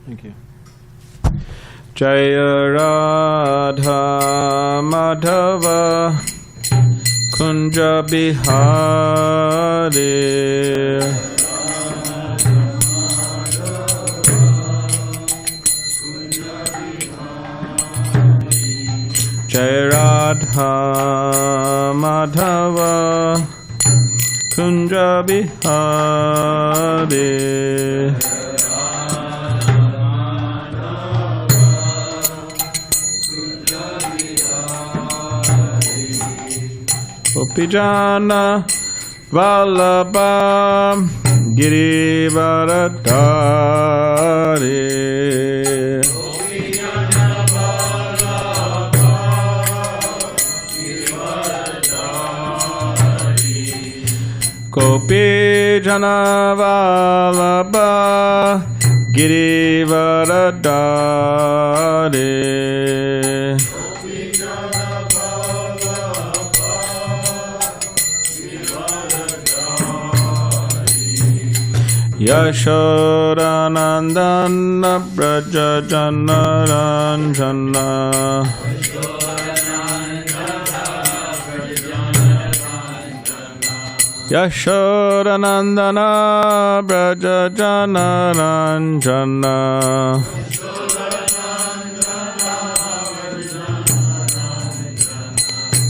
Thank you. Jaya Radha Madhava Kunja Bihari Jaya Radha Madhava Kunja Bihari Gopijana Vallabha Girivaradhari Gopijana Vallabha Girivaradhari Yashodanandana vraja janaranjana Yashodanandana vraja janaranjana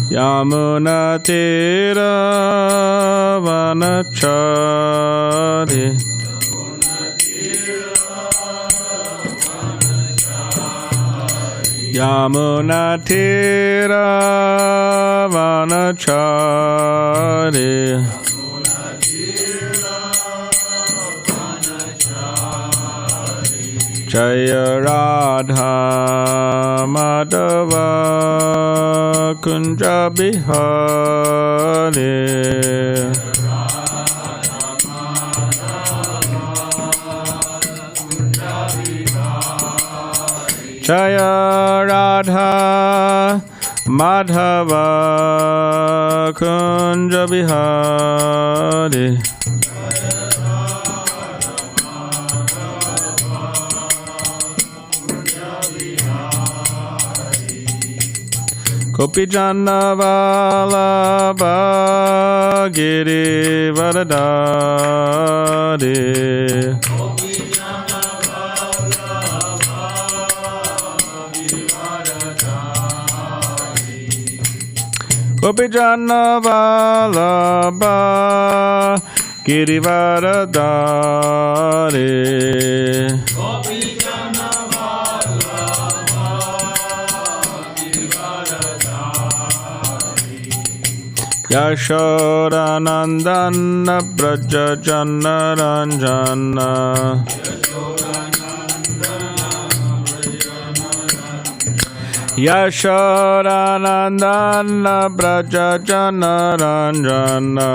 Yamuna tira vanachari Yamuna tira vanachari Jaya Radha Madhava Kunja Bihari Jaya Radha Madhava Kunja Bihari Gopijana Vallabha Girivaradhari Gopijana Vallabha Girivaradhari Yashodanandana vraja janaranjana Yashodanandana vraja janaranjana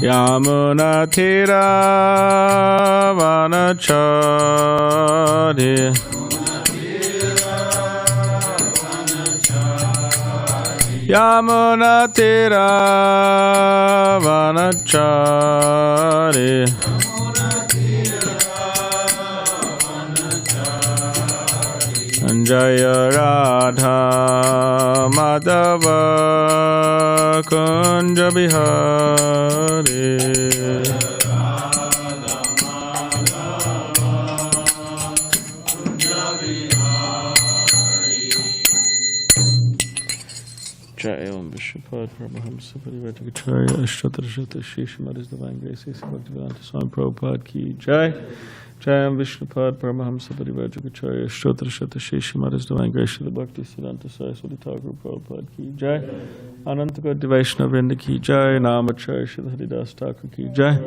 Yamuna tira vanachari Yamuna tira vanachari Jaya Radha Madhava Kunja Bihari Jai Om Vishnupad Paramahamsa Parityajya Ashtatarashata Shri Srimad Divine Grace Bhakti-Vedanta Swami Prabhupada Ki Jai Jai Om Vishnupad Paramahamsa Parityajya Ashtatarashata Shri Srimad Divine Grace Bhakti-Vedanta Swami Prabhupada Ki Jai Anantaka Devotional Vrinda Ki Jai Namacharya Shri Haridas Thakur Ki Jai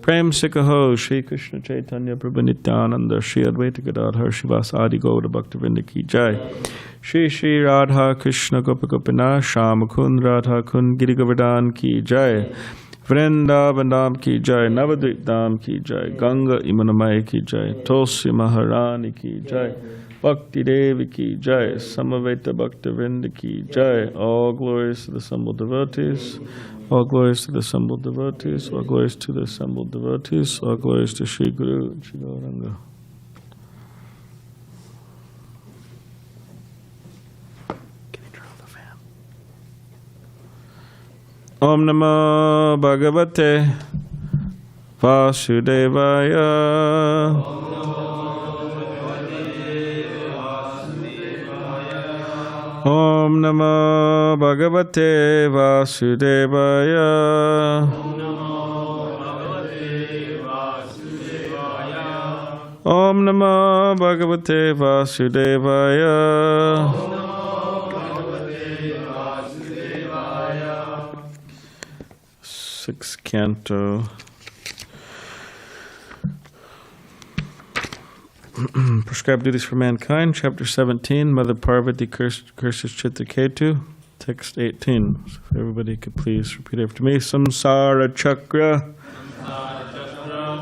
Prem Sikaho Shri Krishna Chaitanya Prabhu Nityananda Shri Advaita Gadadhar Shivas Adi Gaura Bhakti Vrinda Ki Jai Shri Shri Radha Krishna Gopa Gopinath Shama Kund Radha Kund Giri Govardhan Ki Jai Vrindavan Dham Ki Jai Navadvip Dham Ki Jai Ganga Imanamaya Ki Jai Tulsi Maharani Ki Jai Bhakti Devi ki jai, Samaveta Bhakta Vrinda ki jai. All glories to the assembled devotees. All glories to the assembled devotees. All glories to the assembled devotees. All glories to Shri Guru and Shri Gauranga. Can you turn on the fan? Om Namo Bhagavate Vasudevaya. Om Namo Bhagavate Vasudevaya. Om Namo Bhagavate Vasudevaya. Sixth canto. Prescribed duties for mankind, chapter 17, Mother Parvati curses Chitraketu, text 18. So if everybody could please repeat after me. Samsara-cakra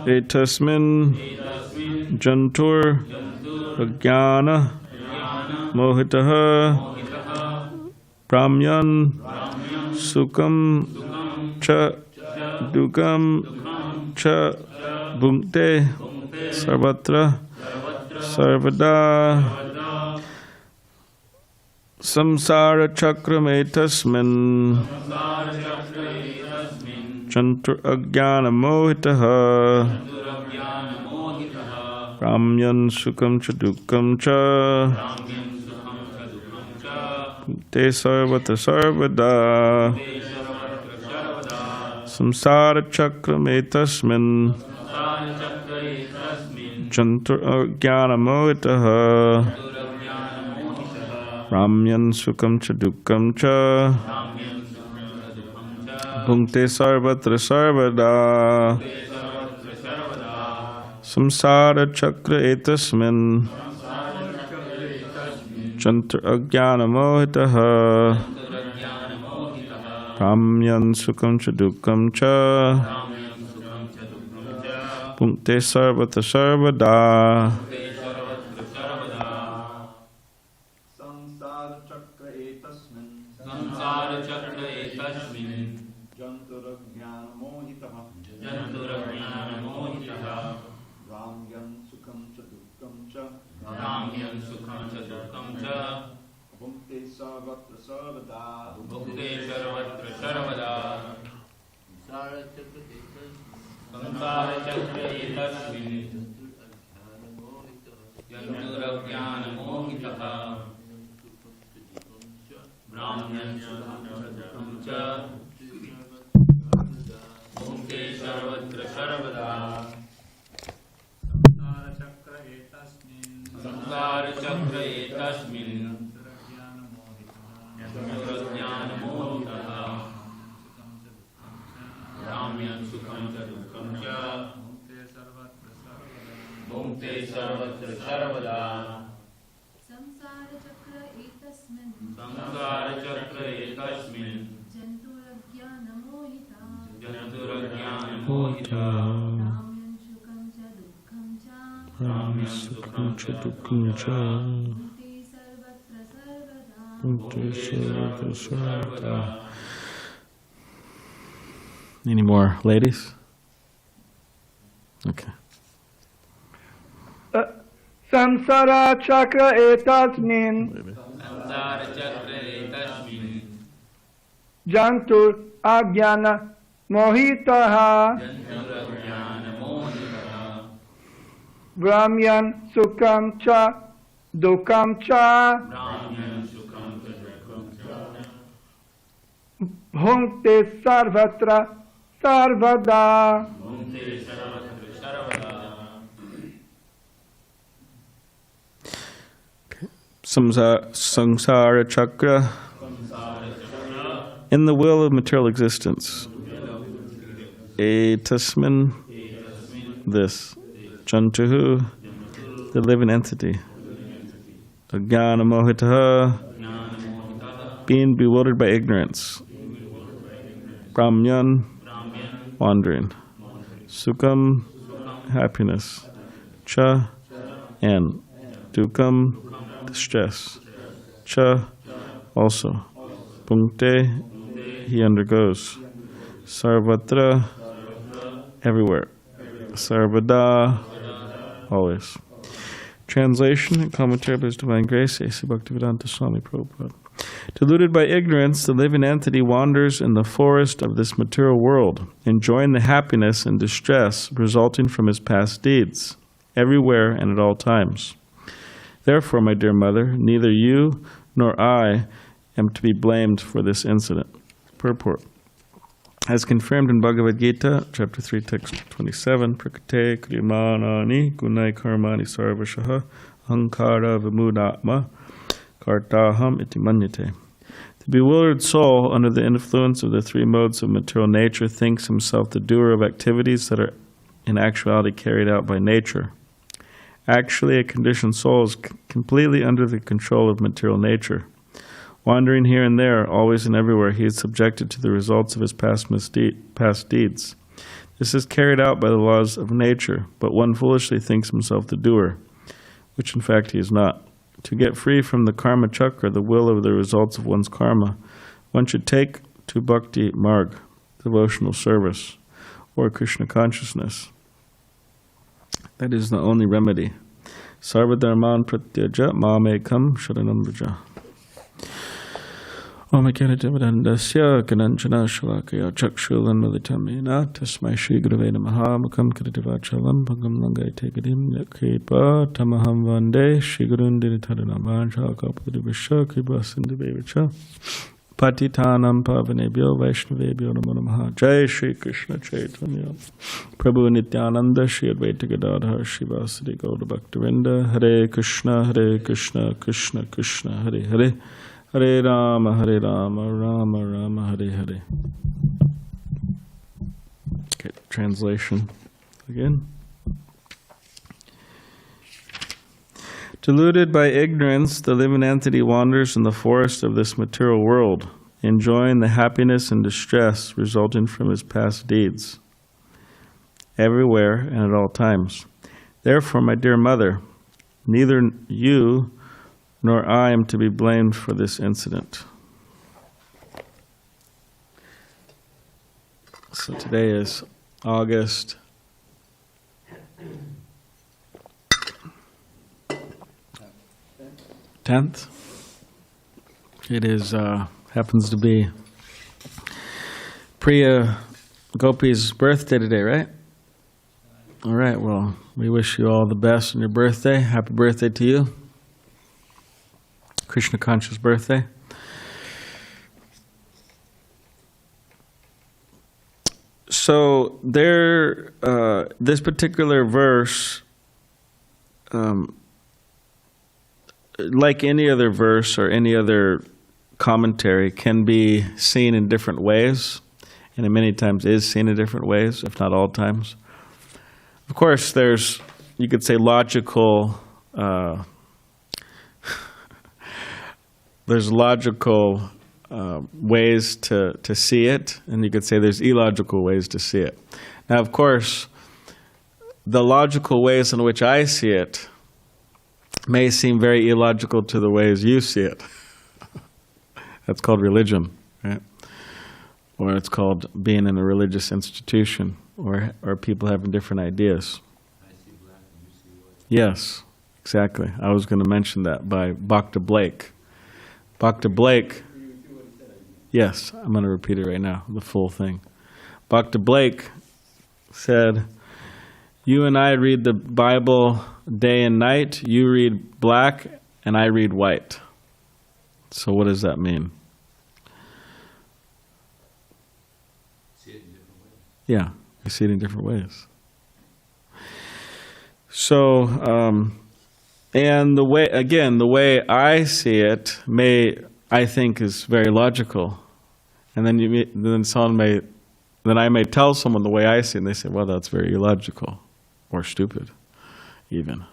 etasmin jantur ajnana mohitaha brahmyan sukam cha dukam cha bhukte sarvatra Sarva-dharmān samsara chakram etasmin jantur ajnana mohitaha brahmyan sukam cha dukam cha te sarvatra sarvada samsara chakram etasmin jantur ajnana mohitaha brahmyan sukam cha dukam cha bhukte sarvatra sarvada samsara chakra etasmin jantur ajnana mohitaha brahmyan sukam cha dukam cha bhukte sarvatra sarvada samsara chakra etasmin jantur ajnana mohitaha brahmyan sukam cha dukam cha bhukte sarvatra sarvada samsara chakra etasmin jantur ajnana mohitaha brahmyan sukam cha bhukte sarvatra sarvada samsara chakra etasmin jantur ajnana mohitaha brahmyan sukam cha dukam cha bhukte sarvatra sarvada samsara chakra etasmin jantur ajnana mohita brahmyan sukam cha dukam cha bhukte sarvatra sarvada. Any more ladies? Okay. Samsara chakra etasmin jantur ajnana mohitaha brahmyan sukam cha dukam cha bhukte sarvatra sarvada. Samsara chakra. In the wheel of material existence. Etasmin. This. Jantuhu. The living entity. Ajnana mohitaha. Being bewildered by ignorance. Brahmyan. Wandering. Sukam. Happiness. Cha. And dukam, distress. Cha, also. Punkte, he undergoes. Sarvatra, everywhere. Sarvada, always. Translation and commentary by His Divine Grace, A.C. Bhaktivedanta Swami Prabhupada. Deluded by ignorance, the living entity wanders in the forest of this material world, enjoying the happiness and distress resulting from his past deeds, everywhere and at all times. Therefore, my dear mother, neither you nor I am to be blamed for this incident. Purport. As confirmed in Bhagavad Gita, chapter 3, text 27, Prakate krimanani gunai karmani sarvashaha ahankara vimudatma kartaham iti manyate. The bewildered soul, under the influence of the three modes of material nature, thinks himself the doer of activities that are in actuality carried out by nature. Actually, a conditioned soul is completely under the control of material nature. Wandering here and there, always and everywhere, he is subjected to the results of his past deeds. This is carried out by the laws of nature, but one foolishly thinks himself the doer, which in fact he is not. To get free from the karma-cakra, the will of the results of one's karma, one should take to bhakti-mārga, devotional service, or Krishna consciousness. That is the only remedy. Sarva-dharmān parityajya ekaṁ śaraṇaṁ vraja. Om ekarativadandasya kananchana shalakaya chakshulanmalitamena tasmai shri gurave namaha mukam karitivachalam bhagam langai tegadim yakripa tamaham vande shri gurundiritaranam shakapadivasya kripa sindhuvevacha patitanam pavanebhyo vaishnavebhyo namo namaha. Jai Shri Krishna Chaitanya Prabhu Nityananda Shri Advaita Gadadhar Shivasadi Gauda Bhaktivinoda. Hare Krishna Krishna Krishna Hare Hare, Hare Rama Rama Rama Hare Hare. Okay, translation again. Deluded by ignorance, the living entity wanders in the forest of this material world, enjoying the happiness and distress resulting from his past deeds, everywhere and at all times. Therefore, my dear mother, neither you nor I am to be blamed for this incident. So today is August 10th. It is happens to be Priya Gopi's birthday today, right? All right, well, we wish you all the best on your birthday. Happy birthday to you. Krishna conscious birthday. So there, this particular verse, like any other verse or any other commentary, can be seen in different ways, and it many times is seen in different ways, if not all times. Of course, there's, you could say, logical, there's logical ways to see it, and you could say there's illogical ways to see it. Now, of course, the logical ways in which I see it may seem very illogical to the ways you see it. That's called religion, right? Or it's called being in a religious institution, or people having different ideas. I see black and you see white. Yes, exactly. I was going to mention that by Bhakta Blake. Bhakta Blake, yes, I'm going to repeat it right now, the full thing. Bhakta Blake said, you and I read the Bible day and night, you read black and I read white. So what does that mean? See it in different ways. Yeah, we see it in different ways. So, and the way I see it I think is very logical. And then I may tell someone the way I see it, and they say, well, that's very illogical, or stupid, even.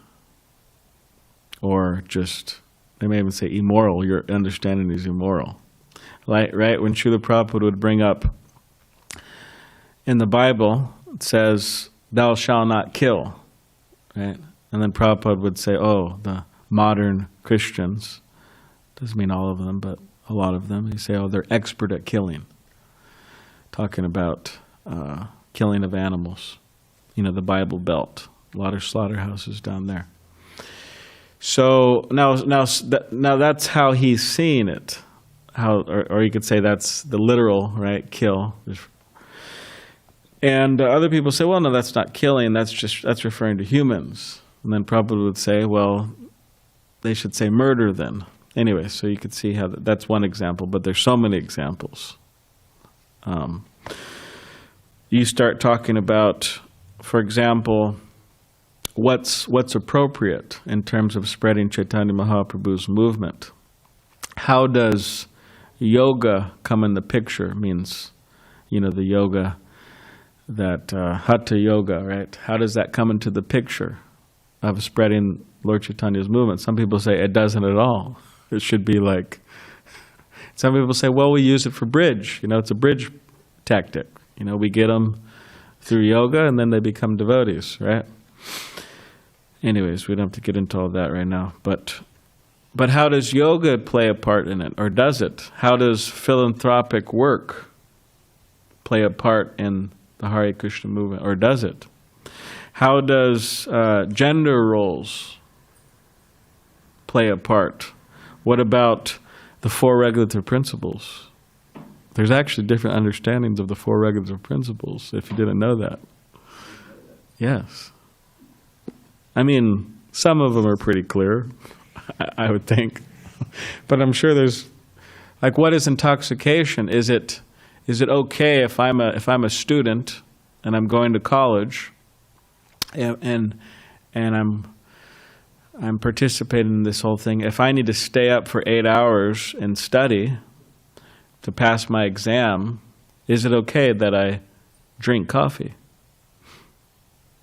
Or just, they may even say immoral, your understanding is immoral. Right? When Srila Prabhupada would bring up, in the Bible, it says, thou shalt not kill, right? And then Prabhupada would say, oh, the modern Christians, doesn't mean all of them, but a lot of them, they say, oh, they're expert at killing. Talking about killing of animals. The Bible Belt. A lot of slaughterhouses down there. So now that's how he's seeing it. Or you could say that's the literal, right? Kill. And other people say, well, no, that's not killing. That's referring to humans. And then Prabhupada would say, well, they should say murder then. Anyway, so you could see how that's one example, but there's so many examples. You start talking about, for example, what's appropriate in terms of spreading Chaitanya Mahaprabhu's movement. How does yoga come in the picture? Means, the yoga, that Hatha yoga, right? How does that come into the picture of spreading Lord Chaitanya's movement? Some people say it doesn't at all. It should be like, some people say, well, we use it for bridge. It's a bridge tactic. We get them through yoga and then they become devotees, right? Anyways, we don't have to get into all that right now. But how does yoga play a part in it, or does it? How does philanthropic work play a part in the Hare Krishna movement, or does it? How does gender roles play a part? What about the four regulative principles? There's actually different understandings of the four regulative principles, if you didn't know that. Yes. I mean, some of them are pretty clear, I would think. But I'm sure there's, like, what is intoxication? Is it okay if I'm a student and I'm going to college and I'm participating in this whole thing, if I need to stay up for 8 hours and study to pass my exam, is it okay that I drink coffee?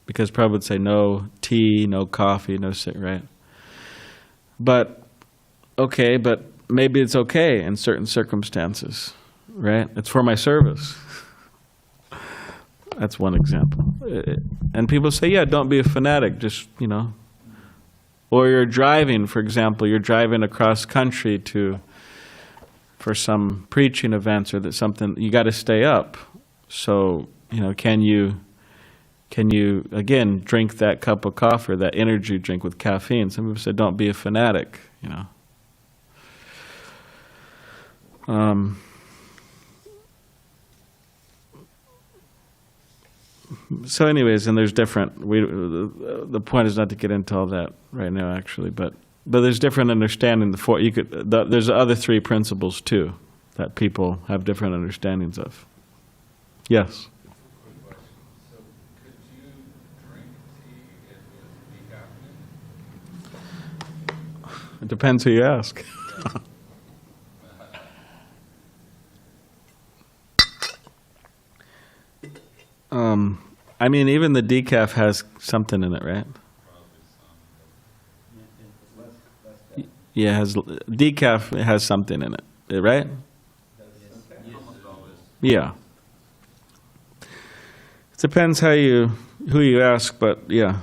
Because Prabhupada would say no tea, no coffee, no right? But maybe it's okay in certain circumstances, right? It's for my service. That's one example. And people say, yeah, don't be a fanatic, just, Or you're driving, for example, you're driving across country for some preaching events or that something, you got to stay up. So, can you again drink that cup of coffee or that energy drink with caffeine? Some people say, don't be a fanatic, So anyways, and there's different, the point is not to get into all that right now actually, but there's different understanding. There's the other three principles too that people have different understandings of. Yes? So could you drink tea if it was decaffeinated? It depends who you ask. I mean, even the decaf has something in it, right? Yeah, decaf has something in it, right? Yeah. It depends who you ask, but yeah.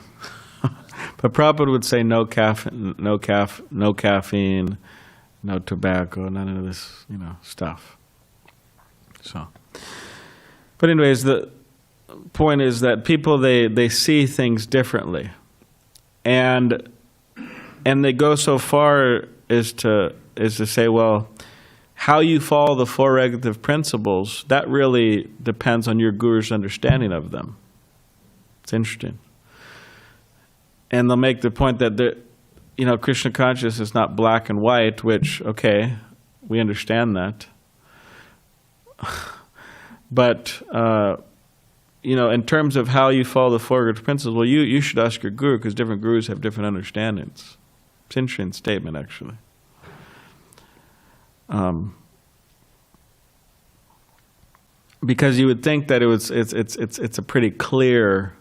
But Prabhupada would say no caffeine, no tobacco, none of this, stuff. So, but anyways, the point is that people, they see things differently, and they go so far as to say, well, how you follow the four regulative principles, that really depends on your guru's understanding of them. It's interesting. And they'll make the point that Krishna consciousness is not black and white, which, okay, we understand that. But in terms of how you follow the four regulative principles, well, you should ask your guru, because different gurus have different understandings. It's an interesting statement, actually. Because you would think that it's a pretty clear.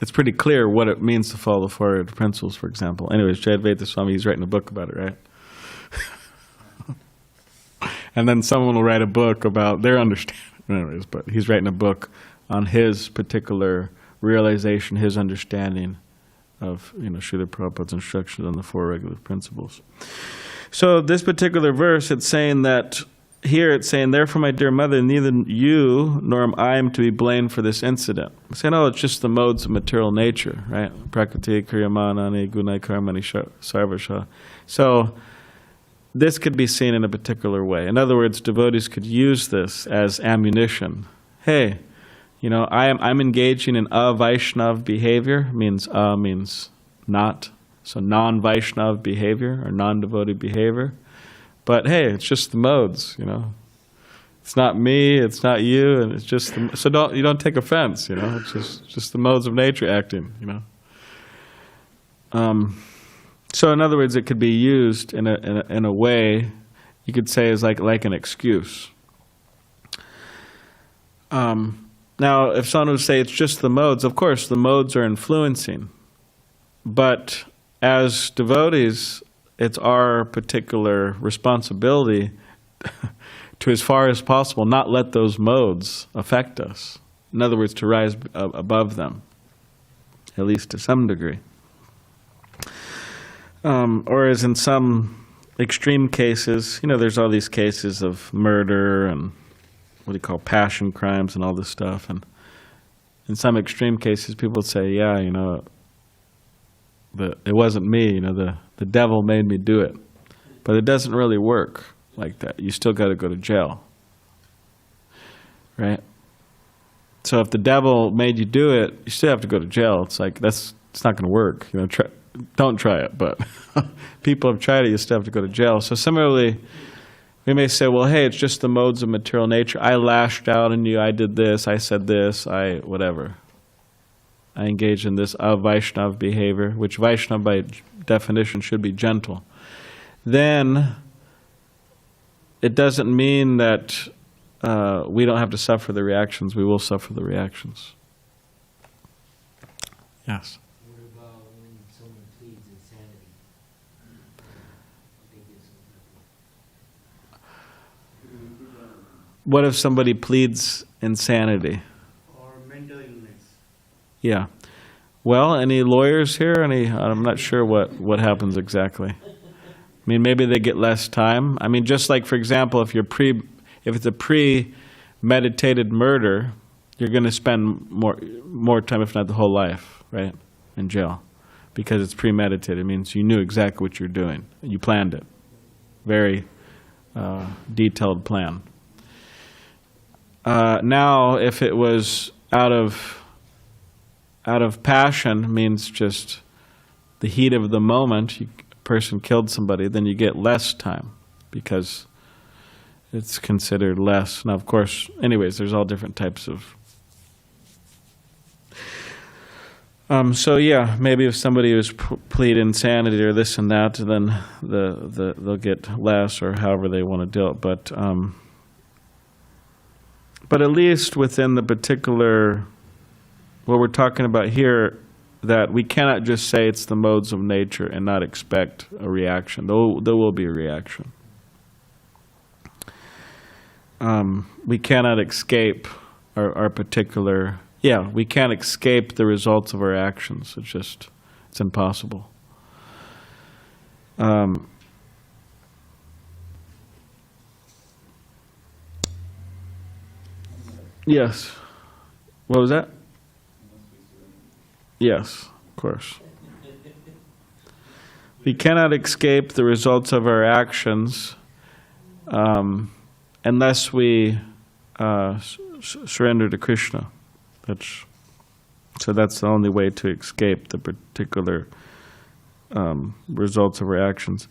It's pretty clear what it means to follow the four regulative principles, for example. Anyways, Jay Advaita Swami, he's writing a book about it, right? And then someone will write a book about their understanding. Anyways, but he's writing a book on his particular realization, his understanding of Srila Prabhupada's instructions on the four regulative principles. So this particular verse, it's saying that here it's saying, therefore, my dear mother, neither you nor am I to be blamed for this incident. It's saying, oh, it's just the modes of material nature, right? Prakriti, kriyamanani, gunai, karmani, sarvasha. So this could be seen in a particular way. In other words, devotees could use this as ammunition. Hey, I'm engaging in a-Vaishnav behavior, means not. So non-Vaishnav behavior or non-devotee behavior. But hey, it's just the modes, It's not me, it's not you, and it's just you don't take offense, It's just the modes of nature acting, So in other words, it could be used in a way you could say is like an excuse. Now, if someone would say it's just the modes, of course the modes are influencing, but as devotees, it's our particular responsibility to, as far as possible, not let those modes affect us. In other words, to rise above them, at least to some degree. Or as in some extreme cases, there's all these cases of murder and what do you call passion crimes and all this stuff. And in some extreme cases, people would say, yeah, it wasn't me, the devil made me do it. But it doesn't really work like that. You still got to go to jail, right? So if the devil made you do it, you still have to go to jail. It's like, it's not going to work. Don't try it, but people have tried it, you still have to go to jail. So similarly, we may say, well, hey, it's just the modes of material nature. I lashed out on you, I did this, I said this, whatever. I engage in this a-Vaishnav behavior, which Vaishnav by definition should be gentle. Then it doesn't mean that we don't have to suffer the reactions. We will suffer the reactions. Yes? What about when someone pleads insanity? I think it's What if somebody pleads insanity? or mental illness. Yeah. Well, any lawyers here? I'm not sure what happens exactly. I mean, maybe they get less time. I mean, just like, for example, if it's a premeditated murder, you're going to spend more time, if not the whole life, right, in jail, because it's premeditated. It means you knew exactly what you're doing. You planned it. Very detailed plan. Now, if it was out of passion, means just the heat of the moment, a person killed somebody, then you get less time because it's considered less. Now, of course, anyways, there's all different types of... so yeah, maybe if somebody was plead insanity or this and that, then they'll get less or however they want to do it. But at least within the particular, what we're talking about here, that we cannot just say it's the modes of nature and not expect a reaction. There will be a reaction. We cannot escape our particular... Yeah, we can't escape the results of our actions. It's impossible. Yes. What was that? Yes, of course. We cannot escape the results of our actions unless we surrender to Krishna. So that's the only way to escape the particular results of our actions.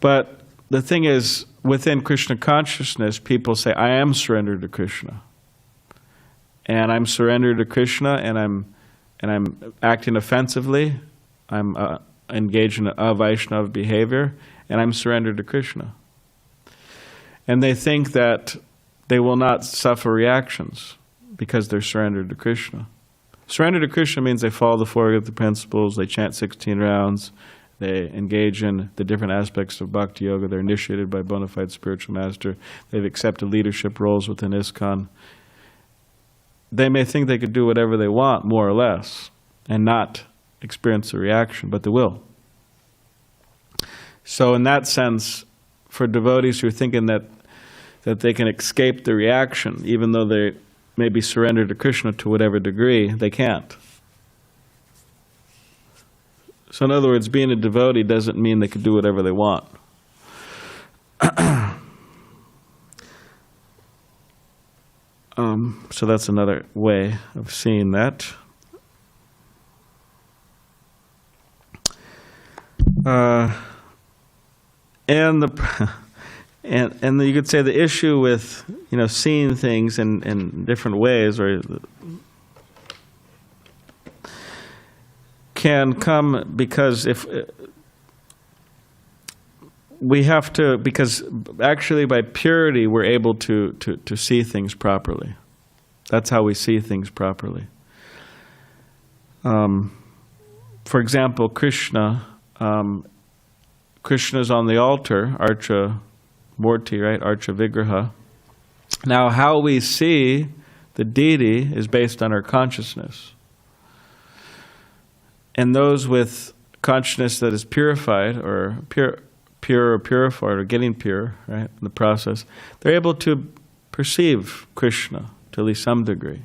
But the thing is, within Krishna consciousness, people say, I am surrendered to Krishna. And I'm surrendered to Krishna, and I'm acting offensively. I'm engaged in a Vaishnava behavior, and I'm surrendered to Krishna. And they think that they will not suffer reactions because they're surrendered to Krishna. Surrender to Krishna means they follow the four regulative principles, they chant 16 rounds, they engage in the different aspects of bhakti yoga, they're initiated by a bona fide spiritual master, they've accepted leadership roles within ISKCON. They may think they could do whatever they want, more or less, and not experience the reaction, but they will. So in that sense, for devotees who are thinking that they can escape the reaction, even though they may be surrendered to Krishna to whatever degree, they can't. So in other words, being a devotee doesn't mean they can do whatever they want. So that's another way of seeing that. And you could say the issue with seeing things in different ways, or can come because because actually by purity we're able to see things properly. That's how we see things properly. For example, Krishna. Krishna's on the altar, Archa Murti, right? Archa Vigraha. Now, how we see the deity is based on our consciousness. And those with consciousness that is purified, or pure or purified, or getting pure, right, in the process, they're able to perceive Krishna to at least some degree,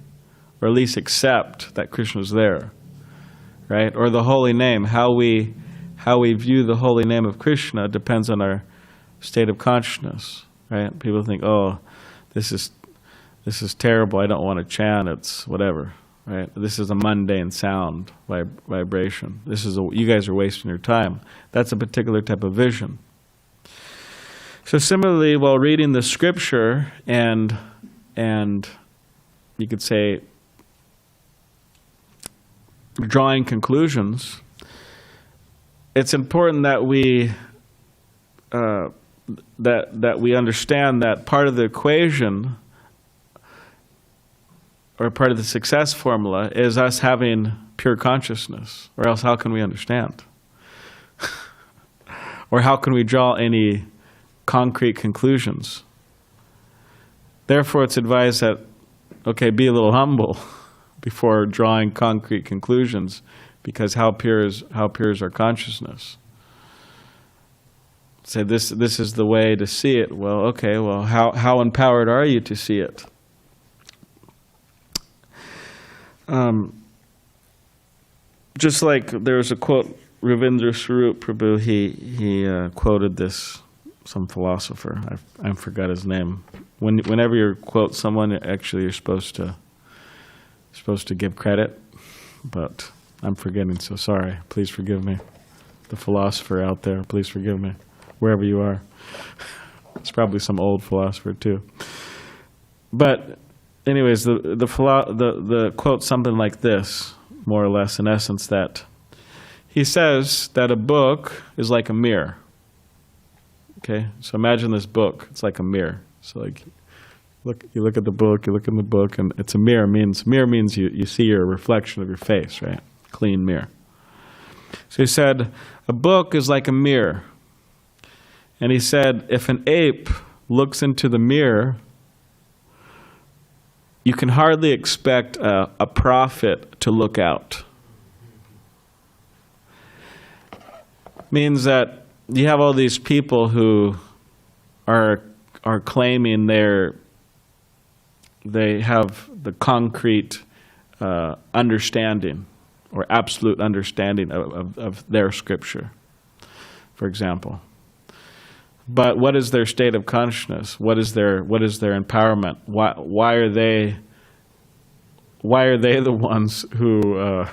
or at least accept that Krishna's there, right? Or the holy name, how we view the holy name of Krishna depends on our state of consciousness, right? People think, oh, this is terrible, I don't want to chant, it's whatever, right? This is a mundane sound, vibration. You guys are wasting your time. That's a particular type of vision. So similarly, while reading the scripture and you could say drawing conclusions, it's important that we that we understand that part of the equation, or part of the success formula, is us having pure consciousness, or else how can we understand? Or how can we draw any concrete conclusions? Therefore, it's advised that, okay, be a little humble before drawing concrete conclusions, because how pure is our consciousness? Say this is the way to see it. Well, okay, well, how empowered are you to see it? Just like there was a quote, Ravindra Swarup Prabhu, he quoted this, some philosopher, I forgot his name. Whenever you quote someone, actually you're supposed to give credit, but I'm forgetting, so sorry. Please forgive me. The philosopher out there, please forgive me, wherever you are. It's probably some old philosopher too. But anyways, the quote something like this, more or less, in essence, that he says that a book is like a mirror. Okay, so imagine this book. It's like a mirror. So like, you look at the book, you look in the book, and it's a mirror. Mirror means you see your reflection of your face, right? Clean mirror. So he said, a book is like a mirror. And he said, if an ape looks into the mirror, you can hardly expect a prophet to look out. Means that you have all these people who are claiming they have the concrete understanding, or absolute understanding of their scripture, for example. But what is their state of consciousness? What is their empowerment? Why are they the ones who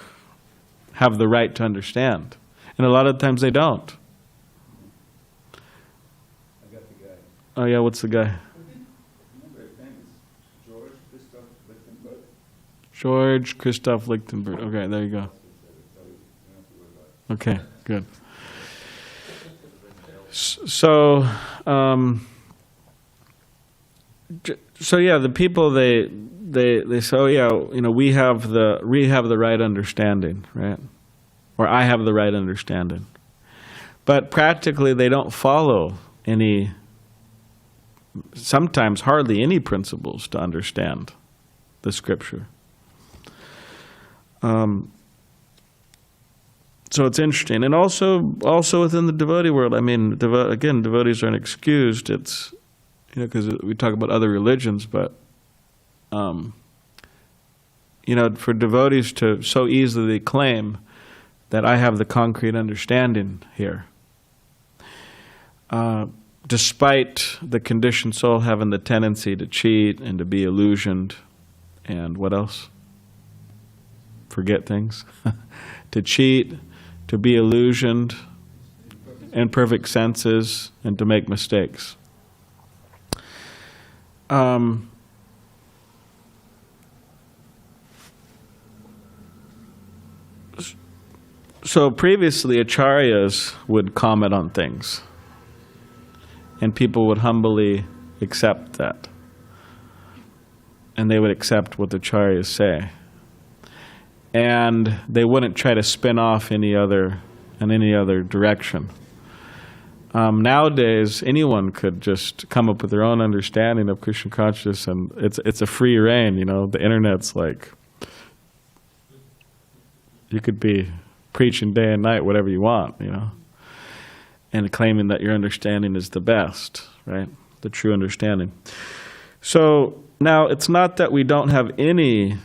have the right to understand? And a lot of times they don't. I got the guy. Oh yeah, what's the guy? Remember his name is George Christoph Lichtenberg. George Christoph Lichtenberg. Okay, there you go. Okay, good. So yeah, the people they say, oh yeah, we have the right understanding, right? Or I have the right understanding. But practically they don't follow any, sometimes hardly any principles to understand the scripture. So it's interesting. And also within the devotee world, I mean, again, devotees aren't excused. It's, because we talk about other religions, but, for devotees to so easily claim that I have the concrete understanding here, despite the conditioned soul having the tendency to cheat and to be illusioned, and what else? Forget things. To cheat, to be illusioned, imperfect senses, and to make mistakes. So previously, acharyas would comment on things, and people would humbly accept that, and they would accept what the acharyas say, and they wouldn't try to spin off in any other direction. Nowadays, anyone could just come up with their own understanding of Krishna consciousness, and it's a free reign. The internet's like, you could be preaching day and night whatever you want, and claiming that your understanding is the best, right? The true understanding. So now it's not that we don't have any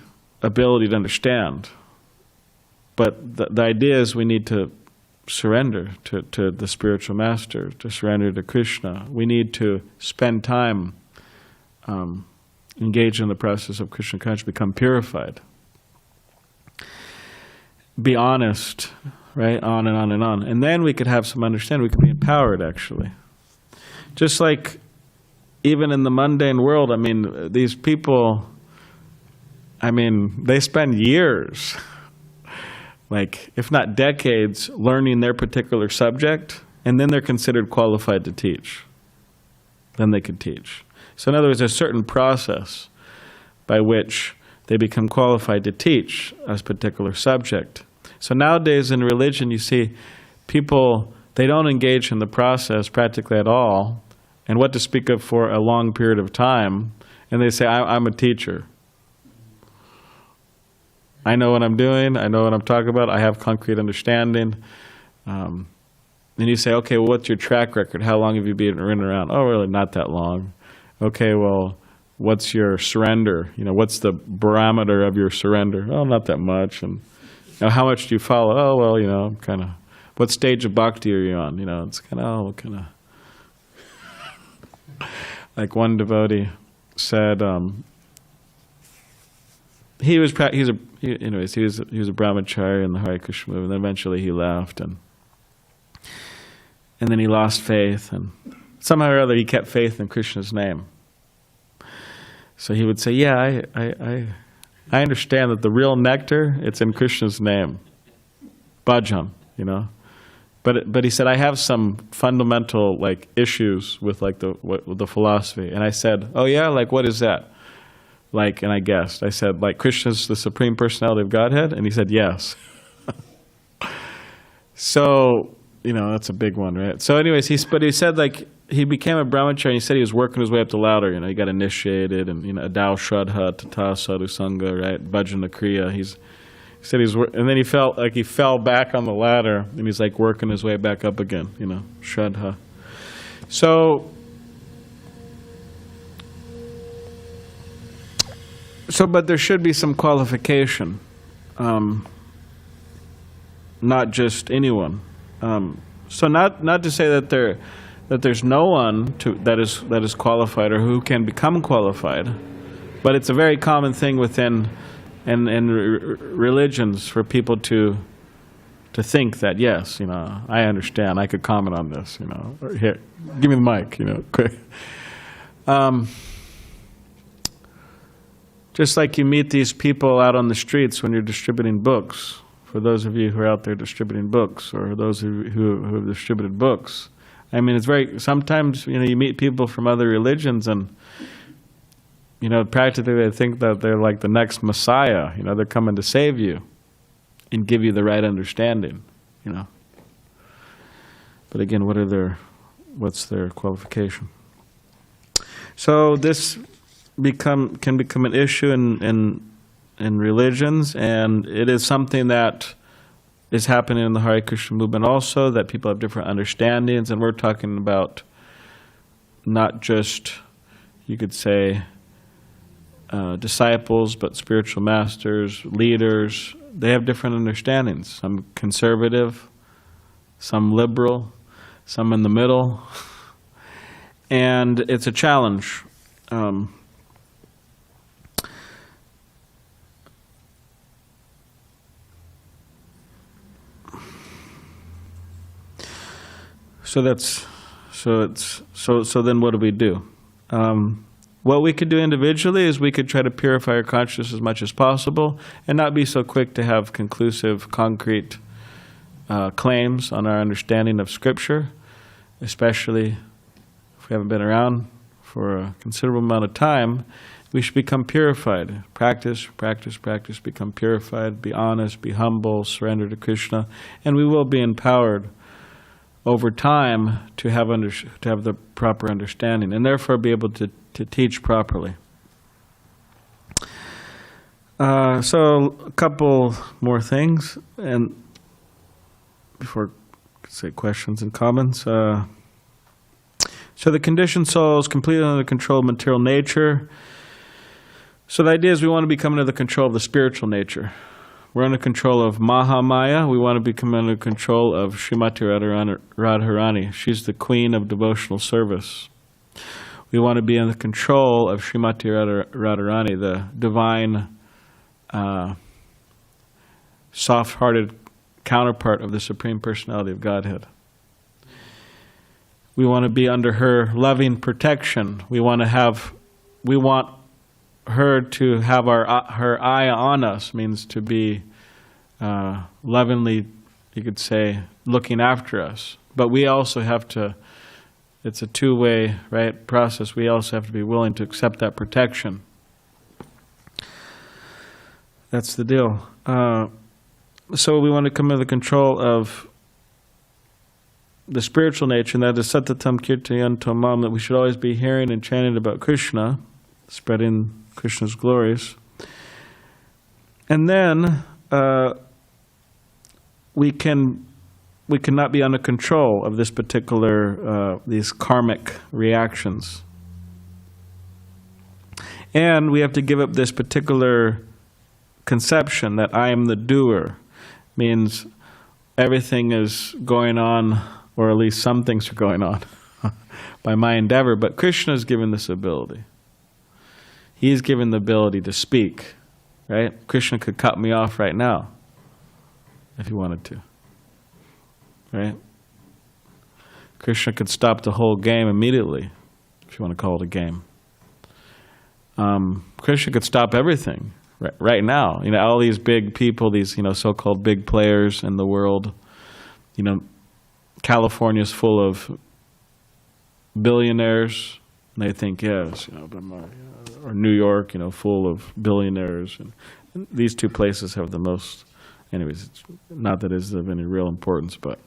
ability to understand, but the idea is we need to surrender to the spiritual master, to surrender to Krishna. We need to spend time engaged in the process of Krishna consciousness, become purified. Be honest, right? On and on and on. And then we could have some understanding. We could be empowered, actually. Just like even in the mundane world, I mean, these people, I mean, they spend years, like, if not decades, learning their particular subject, and then they're considered qualified to teach. Then they could teach. So in other words, there's a certain process by which they become qualified to teach a particular subject. So nowadays in religion, you see people, they don't engage in the process practically at all, and what to speak of for a long period of time, and they say, I'm a teacher. I know what I'm doing, I know what I'm talking about, I have concrete understanding. And you say, okay, well, what's your track record? How long have you been around? Oh, really, not that long. Okay, well, what's your surrender? What's the barometer of your surrender? Oh, not that much. And how much do you follow? Oh, well, kind of. What stage of bhakti are you on? It's kind of, like one devotee said, he was a brahmachari in the Hare Krishna movement. And eventually he left, and then he lost faith, and somehow or other he kept faith in Krishna's name. So he would say, yeah, I understand that the real nectar, it's in Krishna's name. Bhajan, But he said, I have some fundamental issues with the philosophy. And I said, oh yeah, what is that? And I guessed. I said, Krishna's the Supreme Personality of Godhead? And he said, yes. So, that's a big one, right? So anyways, he said he became a brahmachari, and he said he was working his way up the ladder. He got initiated, and Adao Shraddha, Tata Sadhu Sangha, right? Bhajana Kriya. He said and then he felt like he fell back on the ladder, and he's working his way back up again, Shraddha. So, but there should be some qualification, not just anyone. So not to say that there's no one that is qualified or who can become qualified, but it's a very common thing within religions for people to think that, yes, I understand, I could comment on this, or here, give me the mic, quick. Just like you meet these people out on the streets when you're distributing books, for those of you who are out there distributing books, or those who have distributed books. I mean, sometimes, you meet people from other religions, and, practically they think that they're like the next Messiah, they're coming to save you and give you the right understanding, But again, what's their qualification? So this can become an issue in religions, and it is something that is happening in the Hare Krishna movement also, that people have different understandings, and we're talking about not just, you could say, disciples, but spiritual masters, leaders. They have different understandings. Some conservative, some liberal, some in the middle. And it's a challenge. So then what do we do? What we could do individually is we could try to purify our consciousness as much as possible and not be so quick to have conclusive, concrete claims on our understanding of Scripture, especially if we haven't been around for a considerable amount of time. We should become purified. Practice, practice, practice, become purified, be honest, be humble, surrender to Krishna, and we will be empowered over time to have the proper understanding, and therefore be able to teach properly. So a couple more things, and before I say questions and comments. So the conditioned soul is completely under the control of material nature. So the idea is we want to become under the control of the spiritual nature. We're under control of Mahamaya. We want to become under control of Srimati Radharani. She's the queen of devotional service. We want to be under control of Srimati Radharani, the divine, soft-hearted counterpart of the Supreme Personality of Godhead. We want to be under her loving protection. We want her to have her eye on us, means to be lovingly, you could say, looking after us. But we also have to, it's a two-way, right, process. We also have to be willing to accept that protection. That's the deal. So we want to come under the control of the spiritual nature, and that is satatam kirtayantam mam, that we should always be hearing and chanting about Krishna, spreading Krishna's glories. And then we cannot be under control of this particular, these karmic reactions. And we have to give up this particular conception that I am the doer, means everything is going on, or at least some things are going on by my endeavor, but Krishna is given this ability. He is given the ability to speak, right? Krishna could cut me off right now if he wanted to, right? Krishna could stop the whole game immediately, if you want to call it a game. Krishna could stop everything right now. You know, all these big people, these, you know, so-called big players in the world. You know, California's full of billionaires, and they think, yes, you know, or New York, you know, full of billionaires, and these two places have the most. Anyways, it's not that it's of any real importance, but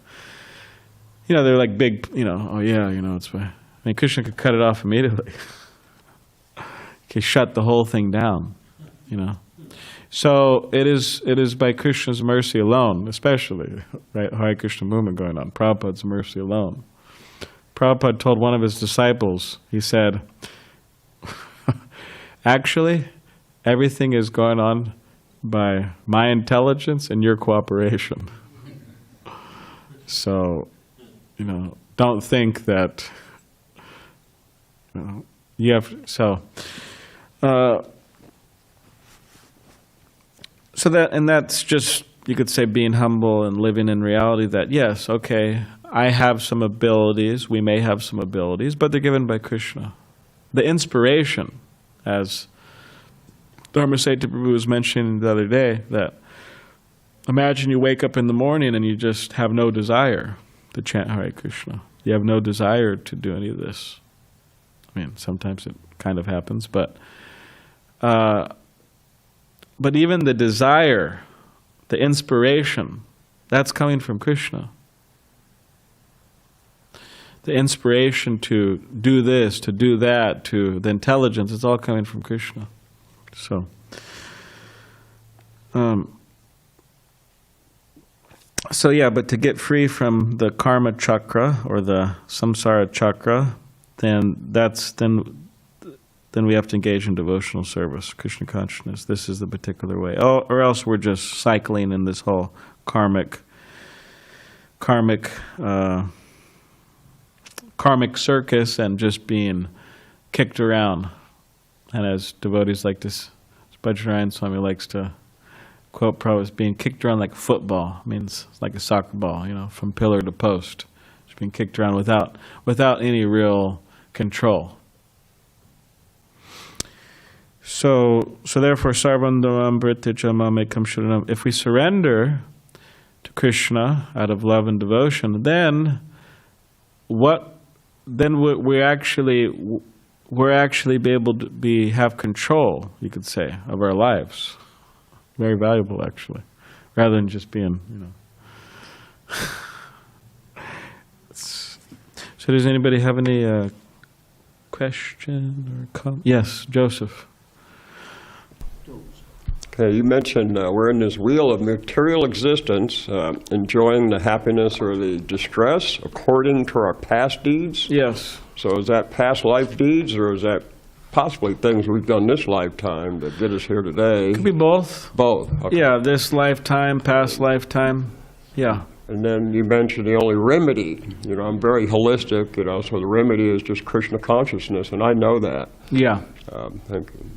you know, they're like big. You know, oh yeah, you know, it's. I mean, Krishna could cut it off immediately. He could shut the whole thing down. You know, so it is by Krishna's mercy alone, especially, right? Hare Krishna movement going on. Prabhupada's mercy alone. Prabhupada told one of his disciples, he said, actually, everything is going on by my intelligence and your cooperation. So, you know, don't think that, you know, you have, so that, and that's just, you could say, being humble and living in reality that, yes, okay, I have some abilities, we may have some abilities, but they're given by Krishna. The inspiration, as Dharmasetu Prabhu was mentioning the other day, that imagine you wake up in the morning and you just have no desire to chant Hare Krishna. You have no desire to do any of this. I mean, sometimes it kind of happens, but even the desire, the inspiration, that's coming from Krishna. The inspiration to do this, to do that, to the intelligence, it's all coming from Krishna. So, So yeah, but to get free from the karma-cakra or the samsara chakra, then we have to engage in devotional service, Krishna consciousness. This is the particular way. Oh, or else we're just cycling in this whole karmic circus and just being kicked around. And as devotees like this, Bajrayana Swami likes to quote Prabhu as being kicked around like a football. It means it's like a soccer ball, from pillar to post. Just being kicked around without any real control. So therefore, Sarva-dharmān parityajya ekaṁ śaraṇaṁ. If we surrender to Krishna out of love and devotion, then we're actually be able to have control, you could say, of our lives. Very valuable, actually, rather than just being, So does anybody have any question or comment? Yes, Joseph. Okay, you mentioned we're in this wheel of material existence, enjoying the happiness or the distress according to our past deeds. Yes. So is that past life deeds, or is that possibly things we've done this lifetime that get us here today? Could be both. Both. Okay. Yeah, this lifetime, past lifetime. Yeah. And then you mentioned the only remedy. I'm very holistic, so the remedy is just Krishna consciousness, and I know that. Yeah. Thank you.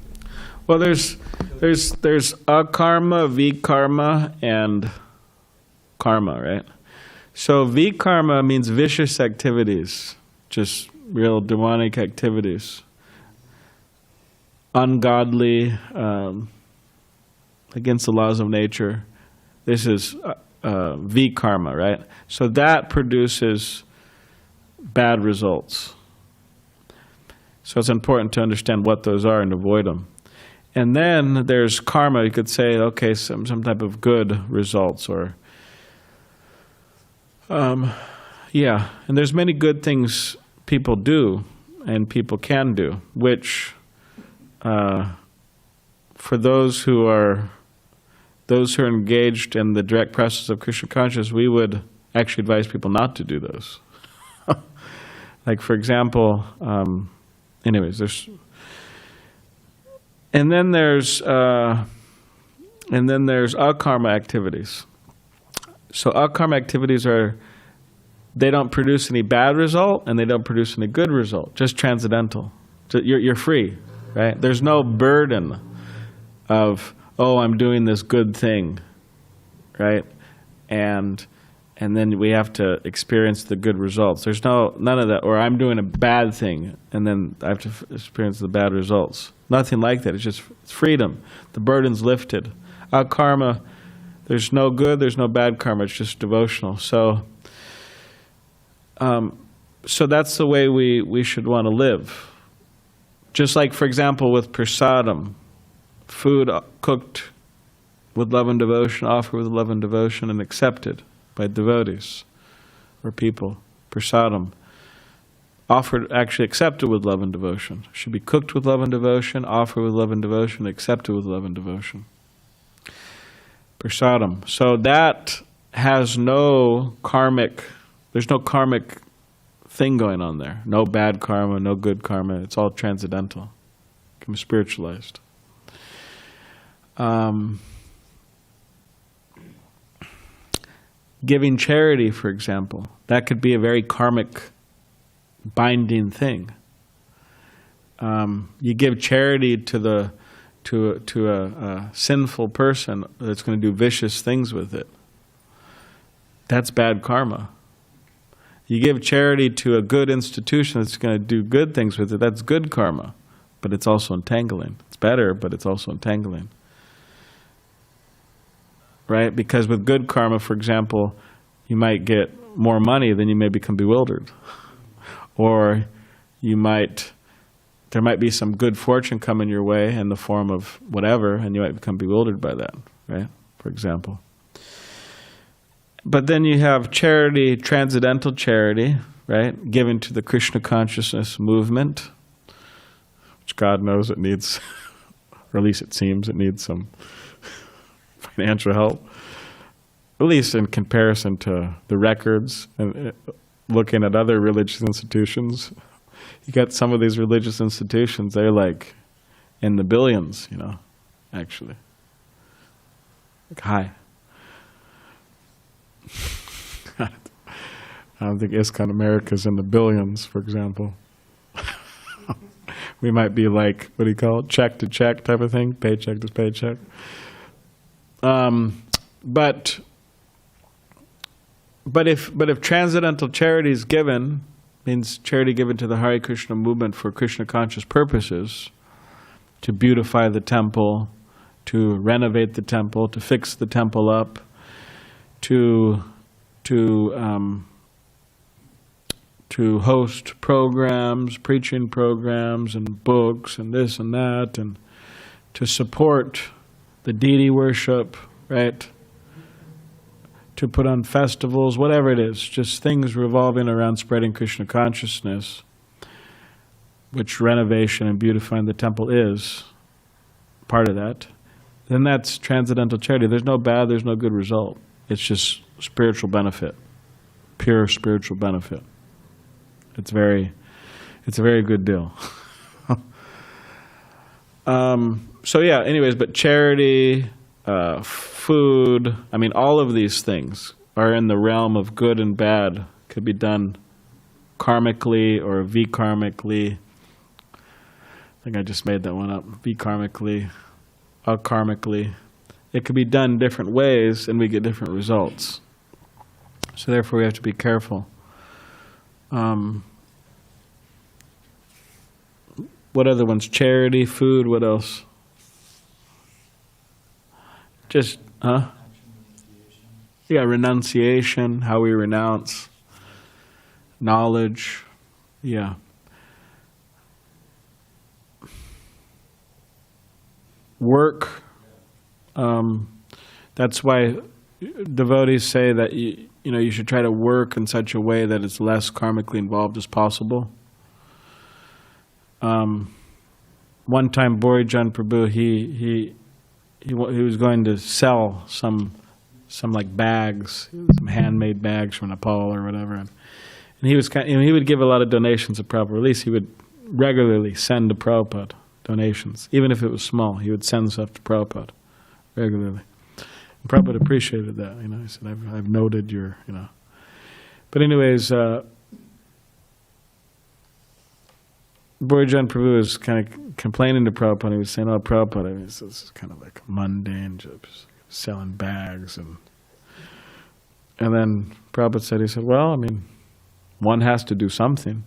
Well, there's akarma, vikarma, and karma, right? So vikarma means vicious activities, just real demonic activities, ungodly, against the laws of nature. This is vikarma, right? So that produces bad results. So it's important to understand what those are and avoid them. And then there's karma. You could say, okay, some type of good results, or yeah. And there's many good things people do and people can do, which for those who are engaged in the direct process of Krishna consciousness, we would actually advise people not to do those. Like, for example, anyways, and then there's akarma activities. So akarma activities they don't produce any bad result and they don't produce any good result, just transcendental. You're free, right? There's no burden of, I'm doing this good thing, right? And then we have to experience the good results. There's none of that, or I'm doing a bad thing and then I have to experience the bad results. Nothing like that. It's freedom. The burden's lifted. Karma, there's no good, there's no bad karma. It's just devotional. So that's the way we should want to live. Just like, for example, with prasadam, food cooked with love and devotion, offered with love and devotion, and accepted by devotees or people. Prasadam, offered, actually accepted with love and devotion. Should be cooked with love and devotion, offered with love and devotion, accepted with love and devotion. Prasadam. So that has no karmic, there's no karmic thing going on there. No bad karma, no good karma. It's all transcendental. It can be spiritualized. Giving charity, for example, that could be a very karmic binding thing. You give charity to a sinful person that's going to do vicious things with it. That's bad karma. You give charity to a good institution that's going to do good things with it. That's good karma, but it's also entangling. It's better, but it's also entangling. Right? Because with good karma, for example, you might get more money, then you may become bewildered. Or there might be some good fortune coming your way in the form of whatever, and you might become bewildered by that, right? For example. But then you have charity, transcendental charity, right? Given to the Krishna consciousness movement, which God knows it needs, or at least it seems it needs some financial help. at least in comparison to the records and looking at other religious institutions, you got some of these religious institutions, they're like in the billions, you know, actually. Like high. I don't think ISKCON America's in the billions, for example. We might be like, what do you call it, check to check type of thing, paycheck to paycheck. But if transcendental charity is given, means charity given to the Hare Krishna movement for Krishna conscious purposes, to beautify the temple, to renovate the temple, to fix the temple up, to host programs, preaching programs, and books, and this and that, and to support the deity worship, right? To put on festivals, whatever it is, just things revolving around spreading Krishna consciousness, which renovation and beautifying the temple is part of that, then that's transcendental charity. There's no bad, there's no good result. It's just spiritual benefit, pure spiritual benefit. It's a very good deal. So yeah, anyways, but charity, food, I mean, all of these things are in the realm of good and bad, could be done karmically or vikarmically. I think I just made that one up, vikarmically, akarmically. It could be done different ways and we get different results. So therefore we have to be careful. What other ones? Charity, food, what else? Just, yeah, renunciation, how we renounce. Knowledge, yeah. Work, that's why devotees say that you should try to work in such a way that it's less karmically involved as possible. One time, Borijan Prabhu, he was going to sell some like bags, some handmade bags from Nepal or whatever, and he was he would give a lot of donations to Prabhupada. At least he would regularly send to Prabhupada donations, even if it was small. He would send stuff to Prabhupada regularly. And Prabhupada appreciated that. He said, "I've noted your, But anyways. Borijan Prabhu was kind of complaining to Prabhupada. He was saying, "Oh, Prabhupada, this is kind of like mundane, just selling bags." And then Prabhupada said, "Well, I mean, one has to do something,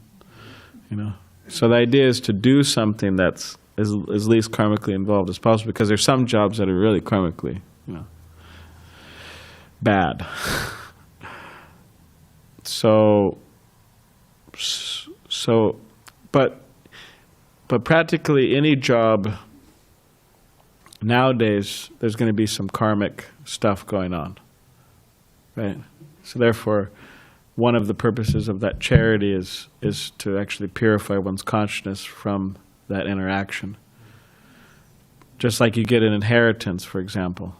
So the idea is to do something that's as least karmically involved as possible, because there's some jobs that are really karmically, bad. But practically any job nowadays, there's going to be some karmic stuff going on, right? So therefore, one of the purposes of that charity is to actually purify one's consciousness from that interaction. Just like you get an inheritance, for example.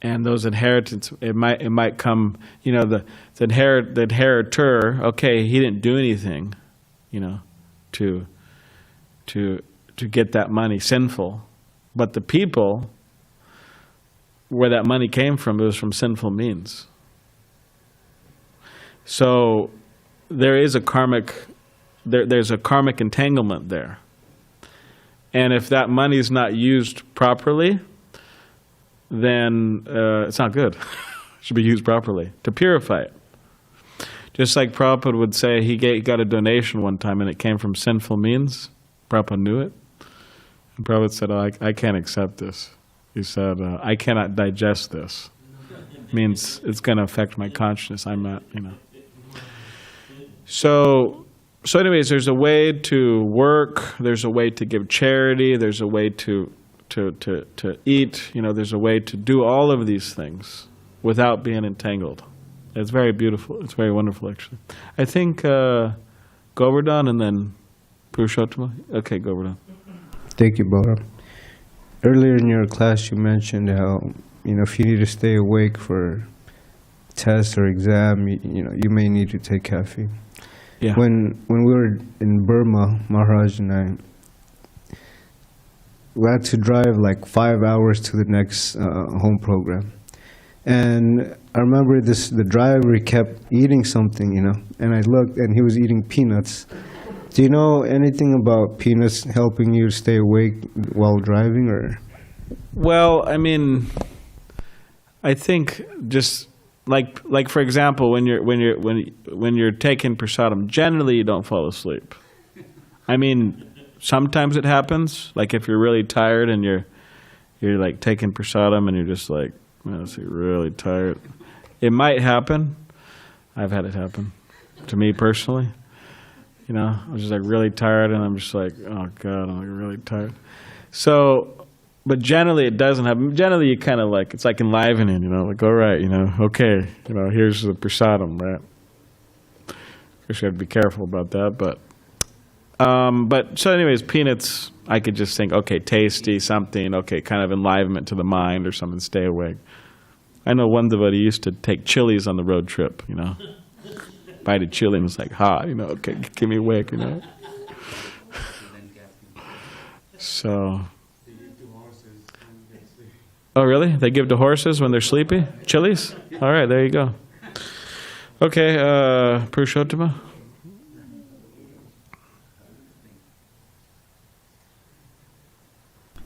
And those inheritance, it might come, the inheritor, okay, he didn't do anything, to get that money, sinful. But the people, where that money came from, it was from sinful means. So there is a there's a karmic entanglement there. And if that money is not used properly, then it's not good. It should be used properly to purify it. Just like Prabhupada would say, he got a donation one time and it came from sinful means. Prabhupada knew it. And Prabhupada said, "Oh, I can't accept this." He said, "I cannot digest this. It means it's going to affect my consciousness. I'm not, So anyways, there's a way to work. There's a way to give charity. There's a way to eat. There's a way to do all of these things without being entangled. It's very beautiful. It's very wonderful, actually. I think Govardhan and then Purushottama. Okay, Govardhan. Thank you, Bala. Earlier in your class, you mentioned how if you need to stay awake for test or exam, you may need to take caffeine. Yeah. When we were in Burma, Maharaj and I, we had to drive like 5 hours to the next home program. And I remember the driver kept eating something, and I looked and he was eating peanuts. Do you know anything about peanuts helping you stay awake while driving, or? Well, I mean, I think just like for example, when you're taking prasadam, generally you don't fall asleep. I mean, sometimes it happens. Like if you're really tired and you're like taking prasadam and you're just like, man, you're really tired. It might happen. I've had it happen to me personally. I was just like really tired, and I'm just like, oh God, I'm like really tired. So, but generally it doesn't happen. Generally you kind of like, it's like enlivening, like, all right, okay, here's the prasadam, right? Of course you have to be careful about that, but so anyways, peanuts, I could just think, okay, tasty, something, okay, kind of enlivenment to the mind or something, stay awake. I know one devotee used to take chilies on the road trip, Bite a chili and was like, okay, keep me awake, So. Oh, really? They give to horses when they're sleepy? Chilies? All right, there you go. Okay, Purushottama.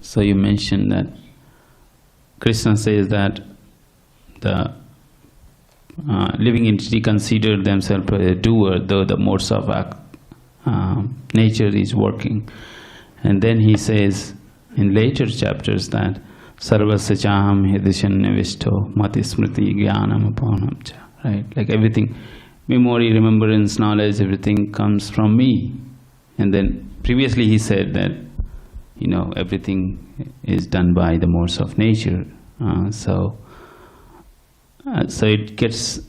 So you mentioned that Krishna says that the living entity consider themselves a doer, though the modes of nature is working. And then he says in later chapters that Sarvasya chaham hridishannavishto mati smriti jnanam apanam cha. Right? Like everything, memory, remembrance, knowledge, everything comes from me. And then previously he said that, everything is done by the modes of nature. So it gets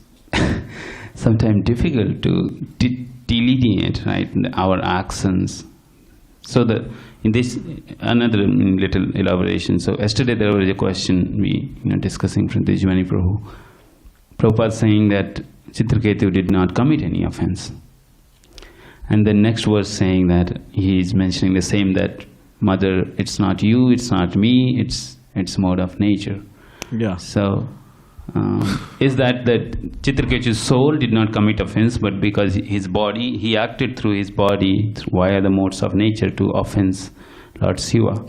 sometimes difficult to delineate, right, our actions. So in this, another little elaboration. So yesterday there was a question we discussing from Tejwani Prabhu. Prabhupada saying that Chitraketu did not commit any offense. And the next verse saying that he is mentioning the same, that mother, it's not you, it's not me, it's mode of nature. Yeah. So is that Chitraketu's soul did not commit offense, but because his body, he acted through his body via the modes of nature to offense Lord Shiva.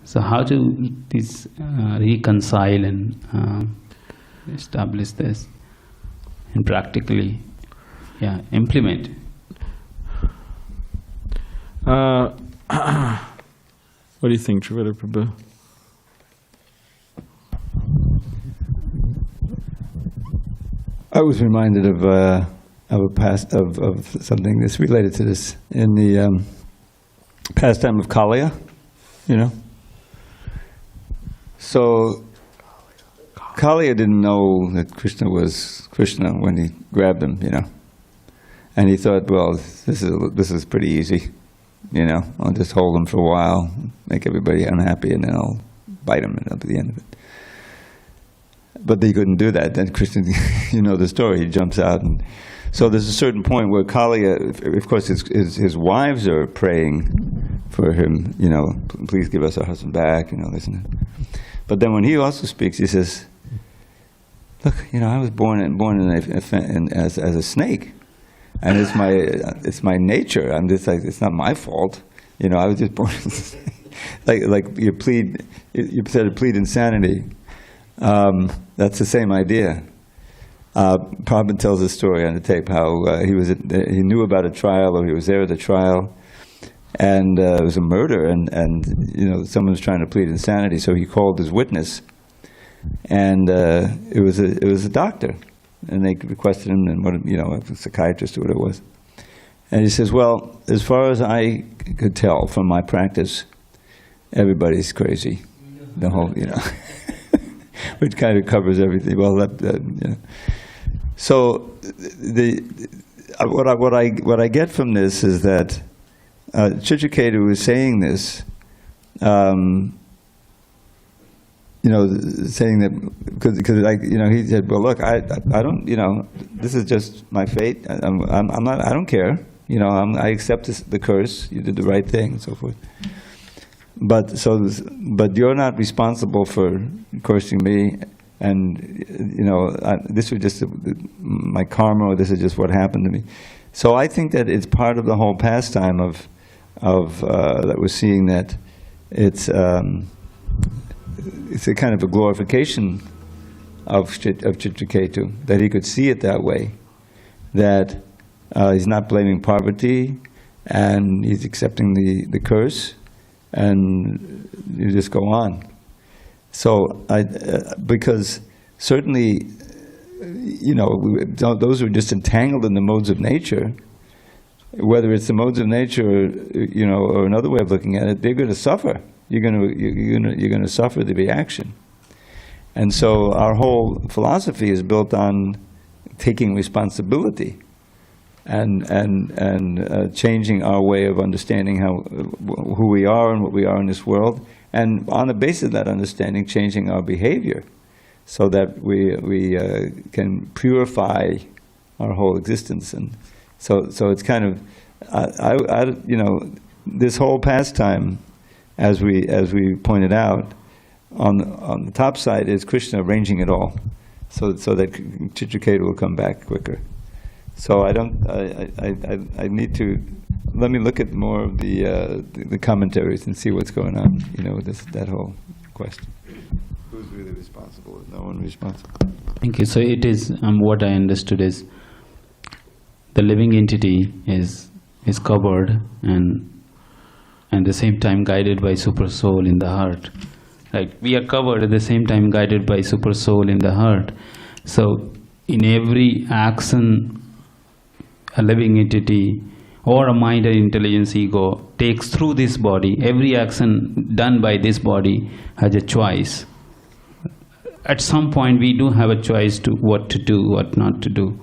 So how do this reconcile and establish this and practically implement? What do you think, Triveda Prabhu? I was reminded of something that's related to this in the pastime of Kaliya, So Kaliya didn't know that Krishna was Krishna when he grabbed him, and he thought, well, this is pretty easy, I'll just hold him for a while, make everybody unhappy, and then I'll bite him, and that'll be the end of it. But they couldn't do that. Then Krishna, the story, he jumps out. And so there's a certain point where Kaliya, of course his wives are praying for him, please give us our husband back, this and that. But then when he also speaks, he says, look, I was born as a snake. And it's my nature. I'm just like, it's not my fault. I was just born as a snake. like you said to plead insanity. That's the same idea. Prabhupada tells a story on the tape how he knew about a trial, or he was there at the trial, and it was a murder, and someone was trying to plead insanity, so he called his witness, and it was a doctor, and they requested him, and a psychiatrist or whatever it was, and he says, well, as far as I could tell from my practice, everybody's crazy, the whole, which kind of covers everything. Well, So what I get from this is that Chitraketu is saying this saying that because like he said, well, look, I don't, this is just my fate. I'm not. I don't care. I accept the curse. You did the right thing, and so forth. But you're not responsible for cursing me, and this was just my karma, or this is just what happened to me. So I think that it's part of the whole pastime of that we're seeing, that it's a kind of a glorification of Chitraketu, that he could see it that way, that he's not blaming Parvati, and he's accepting the curse, and you just go on. So because certainly, those who are just entangled in the modes of nature, whether it's the modes of nature, or another way of looking at it, they're going to suffer. You're going to suffer the reaction. And so our whole philosophy is built on taking responsibility and changing our way of understanding who we are and what we are in this world, and on the basis of that understanding, changing our behavior, so that we can purify our whole existence. And so it's kind of this whole pastime, as we pointed out, on the top side is Krishna arranging it all, so that Chitraketu will come back quicker. So I need to let me look at more of the commentaries and see what's going on, with that whole question. Who's really responsible? Is no one responsible? Thank you. So it is, what I understood is, the living entity is covered and at the same time guided by super soul in the heart. Right? We are covered at the same time guided by super soul in the heart. So in every action a living entity or a mind or intelligence ego takes through this body, every action done by this body has a choice. At some point we do have a choice to what to do, what not to do.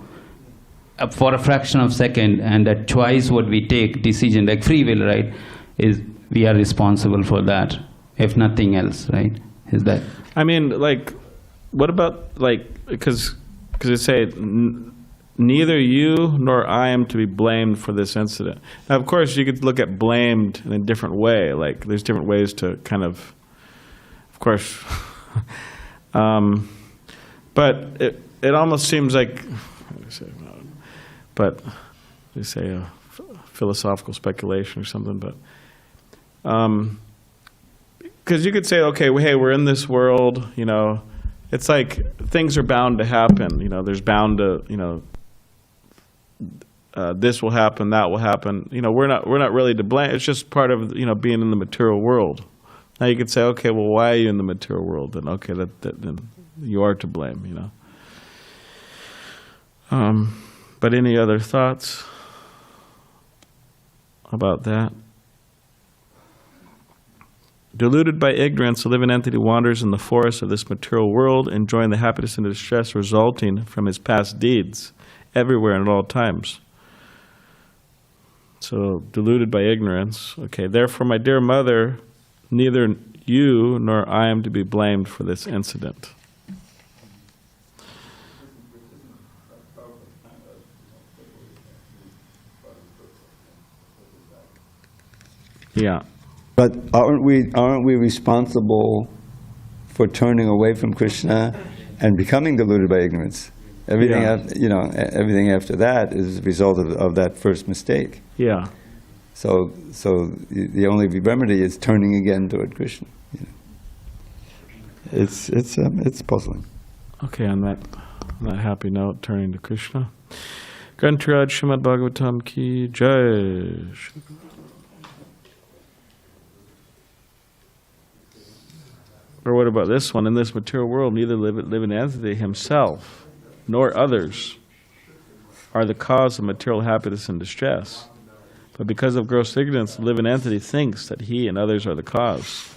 For a fraction of a second, and that choice what we take, decision, like free will, right, is we are responsible for that, if nothing else, right? Is that? I mean, like, what about, like, because it say, neither you nor I am to be blamed for this incident. Now, of course, you could look at blamed in a different way. Like, there's different ways to kind of course, but it almost seems like, but they say a philosophical speculation or something, but because you could say, okay, well, hey, we're in this world, it's like things are bound to happen, there's bound to, this will happen, that will happen, we're not really to blame. It's just part of, being in the material world. Now you could say, okay, well, why are you in the material world? Then okay, then you are to blame, But any other thoughts about that? Deluded by ignorance, the living entity wanders in the forest of this material world, enjoying the happiness and distress resulting from his past deeds, everywhere and at all times. So, deluded by ignorance. Okay, therefore, my dear mother, neither you nor I am to be blamed for this incident. Yeah. But aren't we responsible for turning away from Krishna and becoming deluded by ignorance? Everything, everything after that is a result of that first mistake. Yeah. So the only remedy is turning again toward Krishna. It's puzzling. Okay, on that happy note, turning to Krishna. Grantraj Srimad Bhagavatam ki jai. Or what about this one? In this material world, neither living entity himself nor others are the cause of material happiness and distress. But because of gross ignorance, the living entity thinks that he and others are the cause.